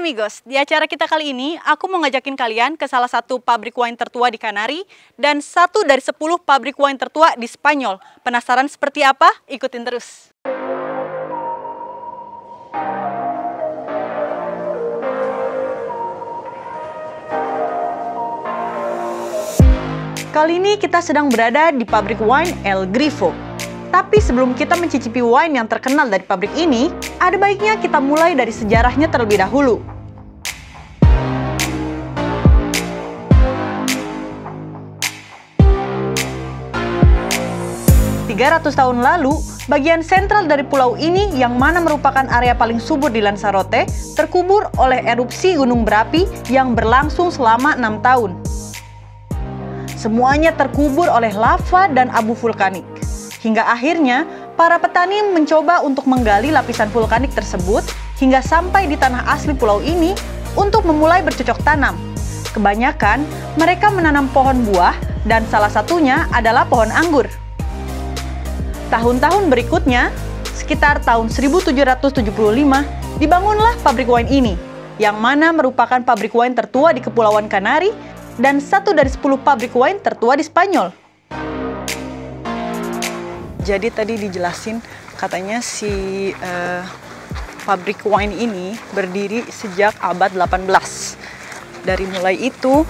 amigos, di acara kita kali ini aku mau ngajakin kalian ke salah satu pabrik wine tertua di Kanari dan satu dari 10 pabrik wine tertua di Spanyol. Penasaran seperti apa? Ikutin terus. Kali ini kita sedang berada di pabrik wine El Grifo. Tapi sebelum kita mencicipi wine yang terkenal dari pabrik ini, ada baiknya kita mulai dari sejarahnya terlebih dahulu. Tahun lalu, bagian sentral dari pulau ini yang mana merupakan area paling subur di Lanzarote, terkubur oleh erupsi gunung berapi yang berlangsung selama 6 tahun. Semuanya terkubur oleh lava dan abu vulkanik. Hingga akhirnya, para petani mencoba untuk menggali lapisan vulkanik tersebut hingga sampai di tanah asli pulau ini untuk memulai bercocok tanam. Kebanyakan, mereka menanam pohon buah dan salah satunya adalah pohon anggur. Tahun-tahun berikutnya, sekitar tahun 1775, dibangunlah pabrik wine ini, yang mana merupakan pabrik wine tertua di Kepulauan Kanari dan satu dari 10 pabrik wine tertua di Spanyol. Jadi tadi dijelasin katanya si pabrik wine ini berdiri sejak abad 18. Dari mulai itu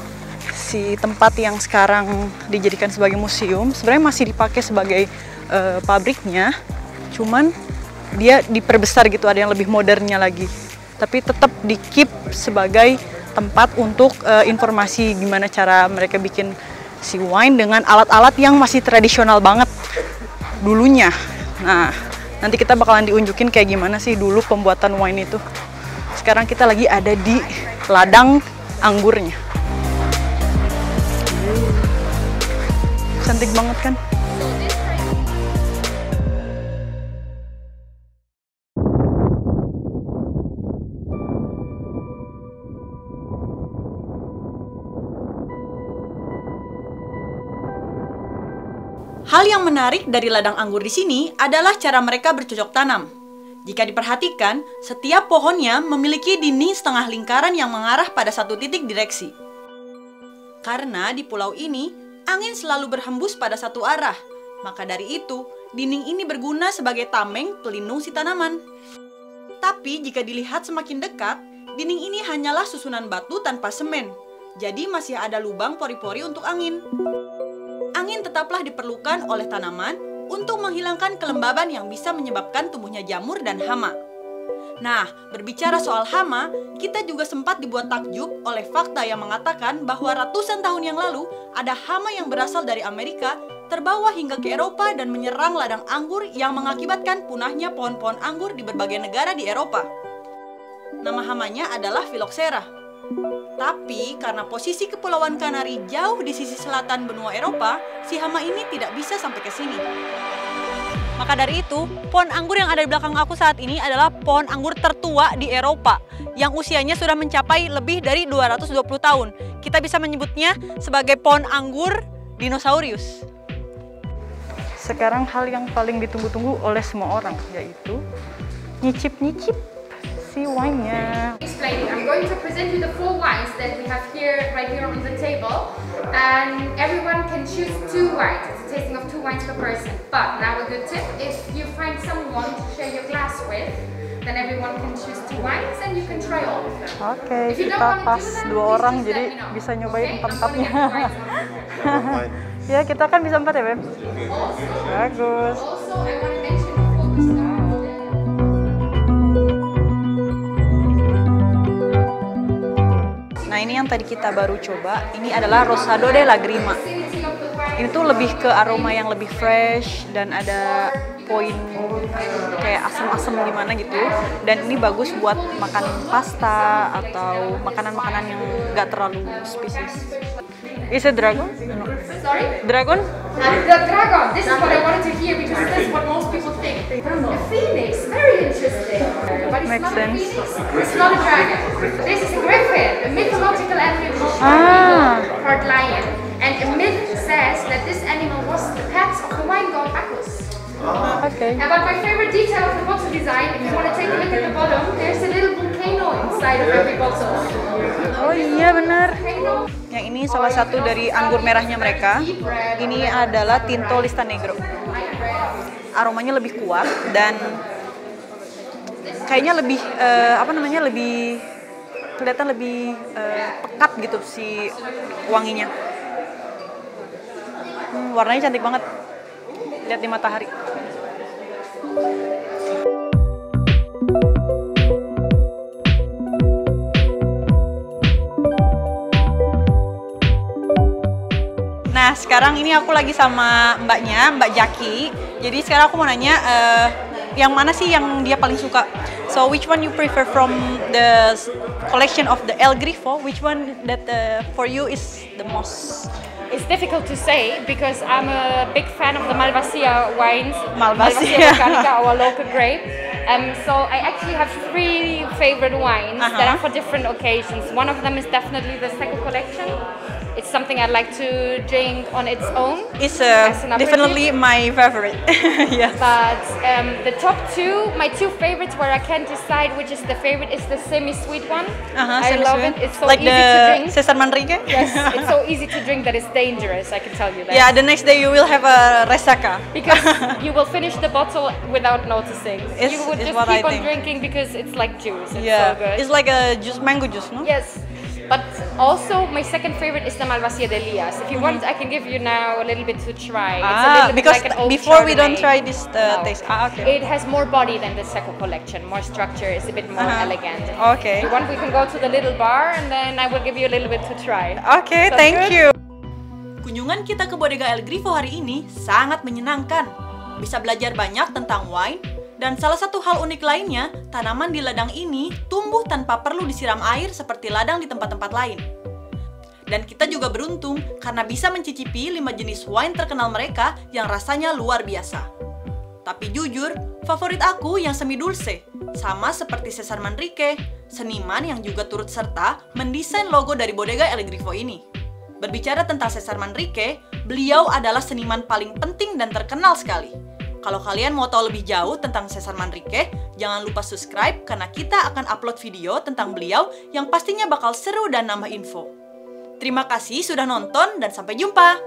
si tempat yang sekarang dijadikan sebagai museum sebenarnya masih dipakai sebagai pabriknya, cuman dia diperbesar gitu, ada yang lebih modernnya lagi. Tapi tetap di-keep sebagai tempat untuk informasi gimana cara mereka bikin si wine dengan alat-alat yang masih tradisional banget dulunya. Nah, nanti kita bakalan diunjukin kayak gimana sih dulu pembuatan wine itu. Sekarang kita lagi ada di ladang anggurnya. Cantik banget kan? Hal yang menarik dari ladang anggur di sini adalah cara mereka bercocok tanam. Jika diperhatikan, setiap pohonnya memiliki dinding setengah lingkaran yang mengarah pada satu titik direksi. Karena di pulau ini, angin selalu berhembus pada satu arah. Maka dari itu, dinding ini berguna sebagai tameng pelindung si tanaman. Tapi jika dilihat semakin dekat, dinding ini hanyalah susunan batu tanpa semen. Jadi masih ada lubang pori-pori untuk angin. Angin tetaplah diperlukan oleh tanaman untuk menghilangkan kelembaban yang bisa menyebabkan tumbuhnya jamur dan hama. Nah, berbicara soal hama, kita juga sempat dibuat takjub oleh fakta yang mengatakan bahwa ratusan tahun yang lalu ada hama yang berasal dari Amerika terbawa hingga ke Eropa dan menyerang ladang anggur yang mengakibatkan punahnya pohon-pohon anggur di berbagai negara di Eropa. Nama hamanya adalah Phylloxera. Tapi karena posisi Kepulauan Kanari jauh di sisi selatan benua Eropa, si hama ini tidak bisa sampai ke sini. Maka dari itu, pohon anggur yang ada di belakang aku saat ini adalah pohon anggur tertua di Eropa, yang usianya sudah mencapai lebih dari 220 tahun. Kita bisa menyebutnya sebagai pohon anggur dinosaurus. Sekarang hal yang paling ditunggu-tunggu oleh semua orang, yaitu nyicip-nyicip si wine-nya. Explaining, I'm going to present you the 4 wines that we have here, right here on the table, and everyone can choose 2 wines. It's a tasting of 2 wines per person. But now a good tip: if you find someone to share your glass with, then everyone can choose 2 wines and you can try all of them. Oke, kita pas 2 orang jadi bisa nyobain 4-4-nya. Ya, kita kan bisa 4 ya, Beb? Bagus. Also, I want to mention before we start. Nah, ini yang tadi kita baru coba, ini adalah Rosado de Lagrima. Ini tuh lebih ke aroma yang lebih fresh dan ada poin kayak asam-asam gimana gitu. Dan ini bagus buat makan pasta atau makanan-makanan yang nggak terlalu spesies. Is it dragon? No. Sorry? Dragon? The dragon. This is what I wanted to hear because this is what most people think. A phoenix. Very interesting. But it's Makes not sense. a phoenix. It's not a dragon. This is a griffin, a mythological animal part lion. And a myth says that this animal was the pet of the wine god Bacchus. Okay. But my favorite detail of the bottle design, if you want to take a look at the bottom, there's a little bouquet volcano inside of every bottle. Oh iya benar. Yang ini salah satu dari anggur merahnya mereka. Ini adalah Tinto Lista Negro. Aromanya lebih kuat dan kayaknya lebih lebih kelihatan lebih pekat gitu si wanginya. Warnanya cantik banget. Lihat di matahari. Nah, sekarang ini aku lagi sama mbaknya, Mbak Jaki. Jadi sekarang aku mau nanya, yang mana sih yang dia paling suka? So, which one you prefer from the collection of the El Grifo? Which one that for you is the most? It's difficult to say because I'm a big fan of the Malvasia wines. Malvasia Volcanica, our local grape. So I actually have 3 favorite wines that are for different occasions. One of them is definitely the Seco collection. It's something I like to drink on its own. It's definitely my favorite. Yes. But the top 2, my 2 favorites where I can't decide which is the favorite is the semi-sweet one. I love it. It's so like easy to drink. Cesar Manrique? Yes, it's so easy to drink that it's dangerous, I can tell you that. Yeah, the next day you will have a resaca. Because you will finish the bottle without noticing. You would just keep on drinking because it's like juice. It's so good. It's like a mango juice, no? Yes. But also, my second favorite is the Malvasia de Elias. If you want, I can give you now a little bit to try. It's a little bit because like an old before we Chardonnay. don't try this taste. Okay. It has more body than the Seco collection, more structure, it's a bit more elegant. Okay. If you want, we can go to the little bar and then I will give you a little bit to try. Okay, Sounds thank good? you. Kunjungan kita ke Bodega El Grifo hari ini sangat menyenangkan. Bisa belajar banyak tentang wine. Dan salah satu hal unik lainnya, tanaman di ladang ini tumbuh tanpa perlu disiram air seperti ladang di tempat-tempat lain. Dan kita juga beruntung karena bisa mencicipi 5 jenis wine terkenal mereka yang rasanya luar biasa. Tapi jujur, favorit aku yang semi dulce, sama seperti Cesar Manrique, seniman yang juga turut serta mendesain logo dari Bodega El Grifo ini. Berbicara tentang Cesar Manrique, beliau adalah seniman paling penting dan terkenal sekali. Kalau kalian mau tahu lebih jauh tentang Cesar Manrique, jangan lupa subscribe karena kita akan upload video tentang beliau yang pastinya bakal seru dan nambah info. Terima kasih sudah nonton dan sampai jumpa!